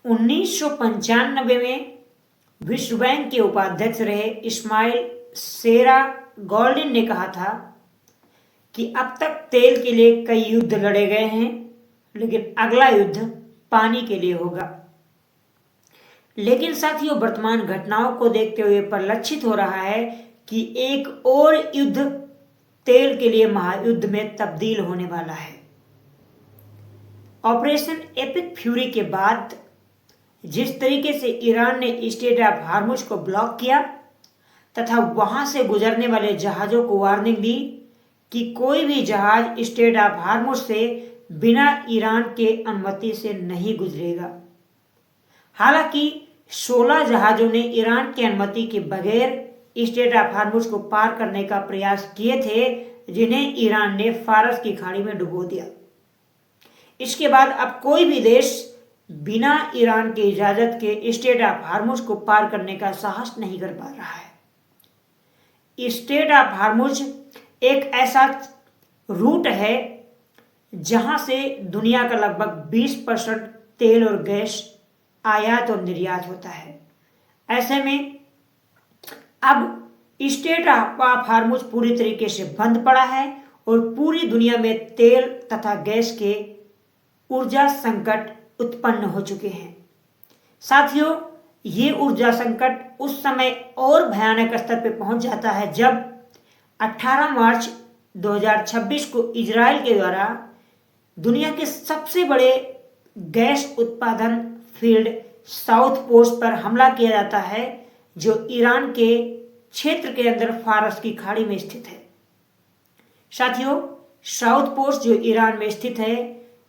1995 में विश्व बैंक के उपाध्यक्ष रहे इस्माइल सेरा गोल्डिन ने कहा था कि अब तक तेल के लिए कई युद्ध लड़े गए हैं, लेकिन अगला युद्ध पानी के लिए होगा। लेकिन साथियों, वर्तमान घटनाओं को देखते हुए परिलक्षित हो रहा है कि एक और युद्ध तेल के लिए महायुद्ध में तब्दील होने वाला है। ऑपरेशन एपिक फ्यूरी के बाद जिस तरीके से ईरान ने स्ट्रेट ऑफ हार्मुज को ब्लॉक किया तथा वहां से गुजरने वाले जहाजों को वार्निंग दी कि कोई भी जहाज स्ट्रेट ऑफ हार्मुज से बिना ईरान के अनुमति से नहीं गुजरेगा। हालांकि 16 जहाजों ने ईरान की अनुमति के बगैर स्ट्रेट ऑफ हार्मुज को पार करने का प्रयास किए थे, जिन्हें ईरान ने फारस की खाड़ी में डुबो दिया। इसके बाद अब कोई भी देश बिना ईरान की इजाजत के स्ट्रेट ऑफ हार्मुज को पार करने का साहस नहीं कर पा रहा है। स्ट्रेट ऑफ हार्मुज एक ऐसा रूट है जहां से दुनिया का लगभग 20% तेल और गैस आयात और निर्यात होता है। ऐसे में अब स्ट्रेट ऑफ हार्मुज पूरी तरीके से बंद पड़ा है और पूरी दुनिया में तेल तथा गैस के ऊर्जा संकट उत्पन्न हो चुके हैं। साथियों, ये ऊर्जा संकट उस समय और भयानक स्तर पर पहुंच जाता है जब 18 मार्च 2026 को इजराइल के द्वारा दुनिया के सबसे बड़े गैस उत्पादन फील्ड साउथ पोस्ट पर हमला किया जाता है, जो ईरान के क्षेत्र के अंदर फारस की खाड़ी में स्थित है। साथियों, साउथ पोस्ट जो ईरान में स्थित है,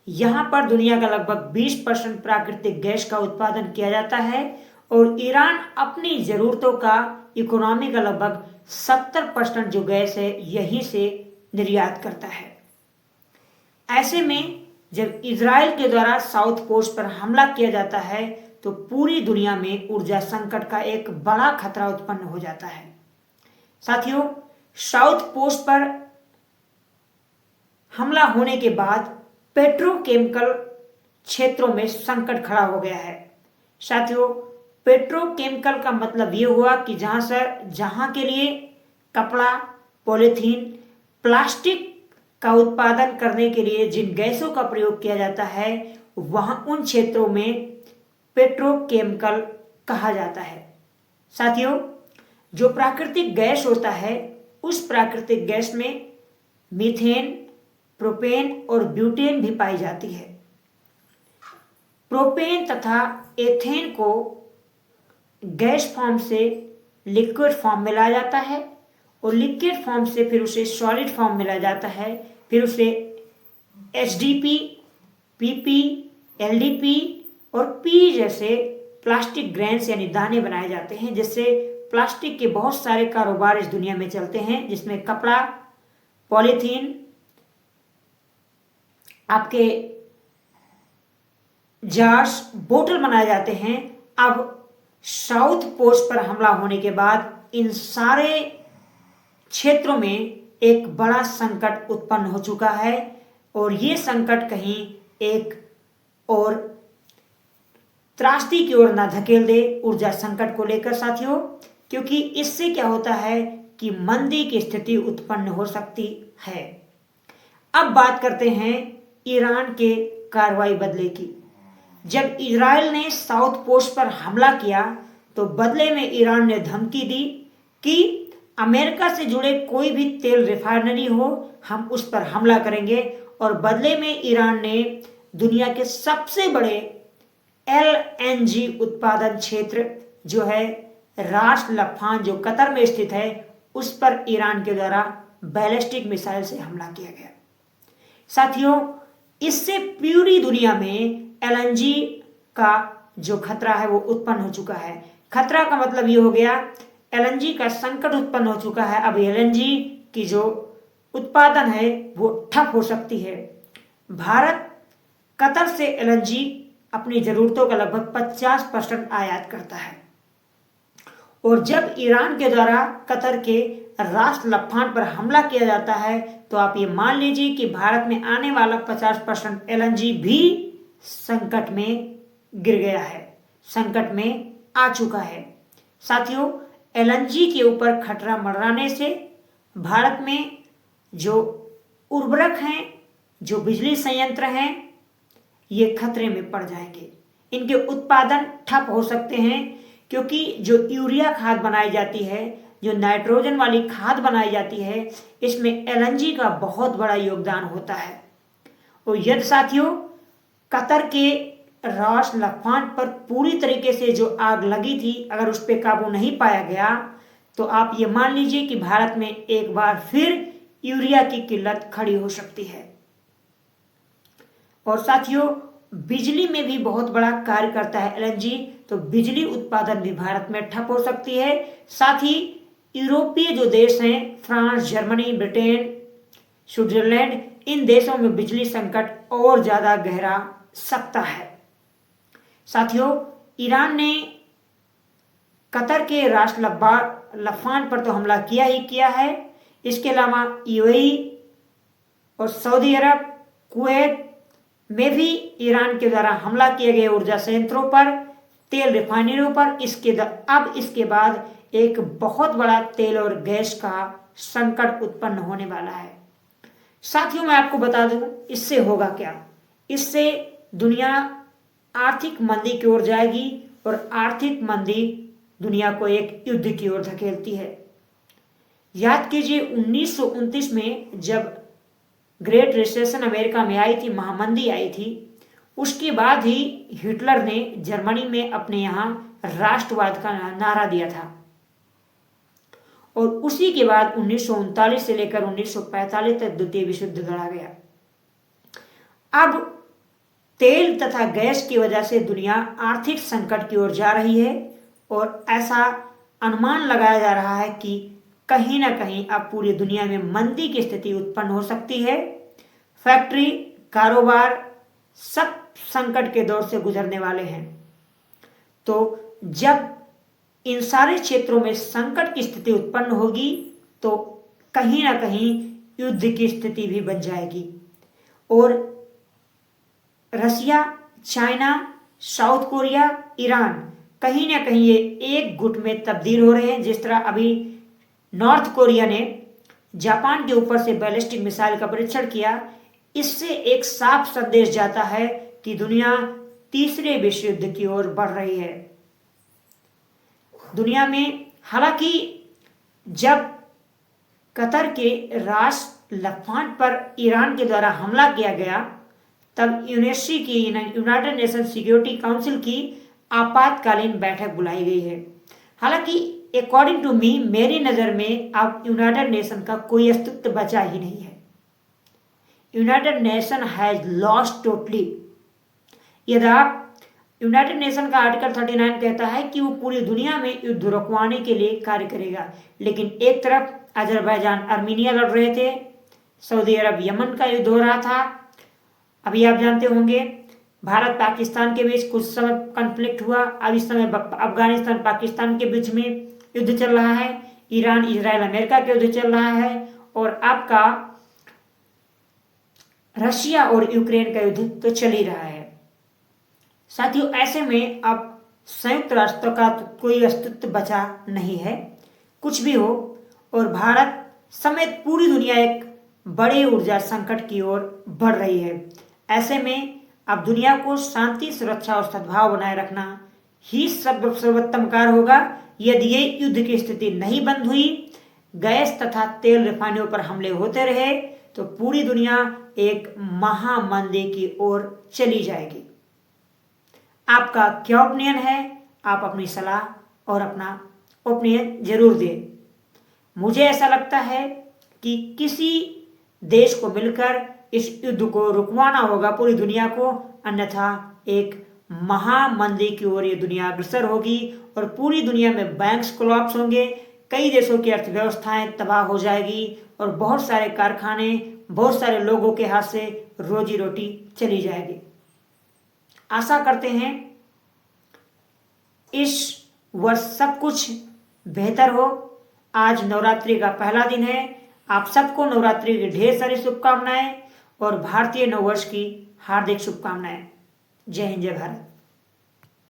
यहां पर दुनिया का लगभग 20% प्राकृतिक गैस का उत्पादन किया जाता है और ईरान अपनी जरूरतों का इकोनॉमी का लगभग 70% जो गैस है यहीं से निर्यात करता है। ऐसे में जब इजराइल के द्वारा साउथ पोस्ट पर हमला किया जाता है तो पूरी दुनिया में ऊर्जा संकट का एक बड़ा खतरा उत्पन्न हो जाता है। साथियों, साउथ पोस्ट पर हमला होने के बाद पेट्रोकेमिकल क्षेत्रों में संकट खड़ा हो गया है। साथियों, पेट्रोकेमिकल का मतलब यह हुआ कि जहां के लिए कपड़ा, पॉलीथीन, प्लास्टिक का उत्पादन करने के लिए जिन गैसों का प्रयोग किया जाता है, वहां उन क्षेत्रों में पेट्रोकेमिकल कहा जाता है। साथियों, जो प्राकृतिक गैस होता है, उस प्राकृतिक गैस में मीथेन, प्रोपेन और ब्यूटेन भी पाई जाती है। प्रोपेन तथा एथेन को गैस फॉर्म से लिक्विड फॉर्म में लाया जाता है और लिक्विड फॉर्म से फिर उसे सॉलिड फॉर्म में लाया जाता है। फिर उसे एचडीपी, पीपी, एलडीपी और पी जैसे प्लास्टिक ग्रेन्स यानी दाने बनाए जाते हैं, जिससे प्लास्टिक के बहुत सारे कारोबार इस दुनिया में चलते हैं, जिसमें कपड़ा, पॉलीथीन, आपके जार्स, बोतल बनाए जाते हैं। अब साउथ पोस्ट पर हमला होने के बाद इन सारे क्षेत्रों में एक बड़ा संकट उत्पन्न हो चुका है और ये संकट कहीं एक और त्रासदी की ओर ना धकेल दे ऊर्जा संकट को लेकर साथियों, क्योंकि इससे क्या होता है कि मंदी की स्थिति उत्पन्न हो सकती है। अब बात करते हैं ईरान के कार्रवाई बदले की। जब इजराइल ने साउथ पोस्ट पर हमला किया तो बदले में ईरान ने धमकी दी कि अमेरिका से जुड़े कोई भी तेल रिफाइनरी हो, हम उस पर हमला करेंगे। और बदले में ईरान ने दुनिया के सबसे बड़े एलएनजी उत्पादन क्षेत्र जो है रास लफान, जो कतर में स्थित है, उस पर ईरान के द्वारा बैलिस्टिक मिसाइल से हमला किया गया। साथियों, इससे पूरी दुनिया में एलएनजी का जो खतरा है वो उत्पन्न हो चुका है। खतरा का मतलब ये हो गया, एलएनजी का संकट उत्पन्न हो चुका है। अब एलएनजी की जो उत्पादन है वो ठप हो सकती है। भारत कतर से एलएनजी अपनी जरूरतों का लगभग 50% आयात करता है और जब ईरान के द्वारा कतर के रास लफान पर हमला किया जाता है तो आप ये मान लीजिए कि भारत में आने वाला 50% एलएनजी भी संकट में गिर गया है। संकट में आ चुका है। साथियों, एलएनजी के ऊपर खतरा मंडराने से भारत में जो उर्वरक हैं, जो बिजली संयंत्र हैं, ये खतरे में पड़ जाएंगे। इनके उत्पादन ठप हो सकते हैं, क्योंकि जो यूरिया खाद बनाई जाती है, जो नाइट्रोजन वाली खाद बनाई जाती है, इसमें एलएनजी का बहुत बड़ा योगदान होता है। और यदि साथियों कतर के रास लफान पर पूरी तरीके से जो आग लगी थी, अगर उस पर काबू नहीं पाया गया, तो आप ये मान लीजिए कि भारत में एक बार फिर यूरिया की किल्लत खड़ी हो सकती है। और साथियों, बिजली में भी बहुत बड़ा कार्य करता है एलएनजी, तो बिजली उत्पादन भी भारत में ठप हो सकती है। साथ ही यूरोपीय जो देश हैं, फ्रांस, जर्मनी, ब्रिटेन, स्विट्जरलैंड, इन देशों में बिजली संकट और ज्यादा गहरा सकता है। साथियों, ईरान ने कतर के रास लफान पर तो हमला किया ही किया है। इसके अलावा यूएई और सऊदी अरब, कुवैत में भी ईरान के द्वारा हमला किए गए ऊर्जा संयंत्रों पर, तेल रिफाइनरियों पर। अब इसके बाद एक बहुत बड़ा तेल और गैस का संकट उत्पन्न होने वाला है। साथियों, मैं आपको बता दूं इससे होगा क्या। इससे दुनिया आर्थिक मंदी की ओर जाएगी, और आर्थिक मंदी दुनिया को एक युद्ध की ओर धकेलती है। याद कीजिए 1929 में जब ग्रेट रिसेशन अमेरिका में आई थी, महामंदी आई थी, उसके बाद ही हिटलर ने जर्मनी में अपने यहां राष्ट्रवाद का नारा दिया था। और उसी के बाद 1939 से लेकर 1945 तक द्वितीय विश्व युद्ध लड़ा गया। अब तेल तथा गैस की वजह से दुनिया आर्थिक संकट की ओर जा रही है, और ऐसा अनुमान लगाया जा रहा है कि कहीं ना कहीं अब पूरी दुनिया में मंदी की स्थिति उत्पन्न हो सकती है। फैक्ट्री, कारोबार सब संकट के दौर से गुजरने वाले हैं। तो जब इन सारे क्षेत्रों में संकट की स्थिति उत्पन्न होगी, तो कहीं ना कहीं युद्ध की स्थिति भी बन जाएगी। और रसिया, चाइना, साउथ कोरिया, ईरान कहीं ना कहीं ये एक गुट में तब्दील हो रहे हैं। जिस तरह अभी नॉर्थ कोरिया ने जापान के ऊपर से बैलिस्टिक मिसाइल का परीक्षण किया, इससे एक साफ संदेश जाता है कि दुनिया तीसरे विश्व युद्ध की ओर बढ़ रही है। दुनिया में हालांकि जब कतर के रास लफान पर ईरान के द्वारा हमला किया गया, तब यूनाइटेड नेशन सिक्योरिटी काउंसिल की आपातकालीन बैठक बुलाई गई है। हालांकि अकॉर्डिंग टू मी, मेरी नज़र में अब यूनाइटेड नेशन का कोई अस्तित्व बचा ही नहीं है। United nation has lost totally. यदि आप यूनाइटेड नेशन का आर्टिकल 39 कहता है कि वो पूरी दुनिया में युद्ध रुकवाने के लिए कार्य करेगा, लेकिन एक तरफ अजरबैजान आर्मीनिया लड़ रहे थे, सऊदी अरब यमन का युद्ध हो रहा था, अभी आप जानते होंगे भारत पाकिस्तान के बीच कुछ समय कॉन्फ्लिक्ट हुआ, अब इस समय अफगानिस्तान पाकिस्तान के बीच में युद्ध चल रहा है, ईरान इजराइल अमेरिका के युद्ध चल रहा है, और आपका रशिया और यूक्रेन का युद्ध तो चल ही रहा है। साथियों, ऐसे में अब संयुक्त राष्ट्र का तो कोई अस्तित्व बचा नहीं है, कुछ भी हो, और भारत समेत पूरी दुनिया एक बड़े ऊर्जा संकट की ओर बढ़ रही है। ऐसे में अब दुनिया को शांति, सुरक्षा और सद्भाव बनाए रखना ही सर्वोत्तम कार्य होगा। यदि ये युद्ध की स्थिति नहीं बंद हुई, गैस तथा तेल रिफाइनरियों पर हमले होते रहे, तो पूरी दुनिया एक महामंदी की ओर चली जाएगी। आपका क्या ओपिनियन है? आप अपनी सलाह और अपना ओपिनियन जरूर दें। मुझे ऐसा लगता है कि किसी देश को मिलकर इस युद्ध को रुकवाना होगा पूरी दुनिया को, अन्यथा एक महामंदी की ओर ये दुनिया अग्रसर होगी और पूरी दुनिया में बैंक्स कोलैप्स होंगे, कई देशों की अर्थव्यवस्थाएं तबाह हो जाएगी और बहुत सारे कारखाने, बहुत सारे लोगों के हाथ से रोजी रोटी चली जाएगी। आशा करते हैं इस वर्ष सब कुछ बेहतर हो। आज नवरात्रि का पहला दिन है। आप सबको नवरात्रि की ढेर सारी शुभकामनाएं और भारतीय नववर्ष की हार्दिक शुभकामनाएं। जय हिंद, जय भारत।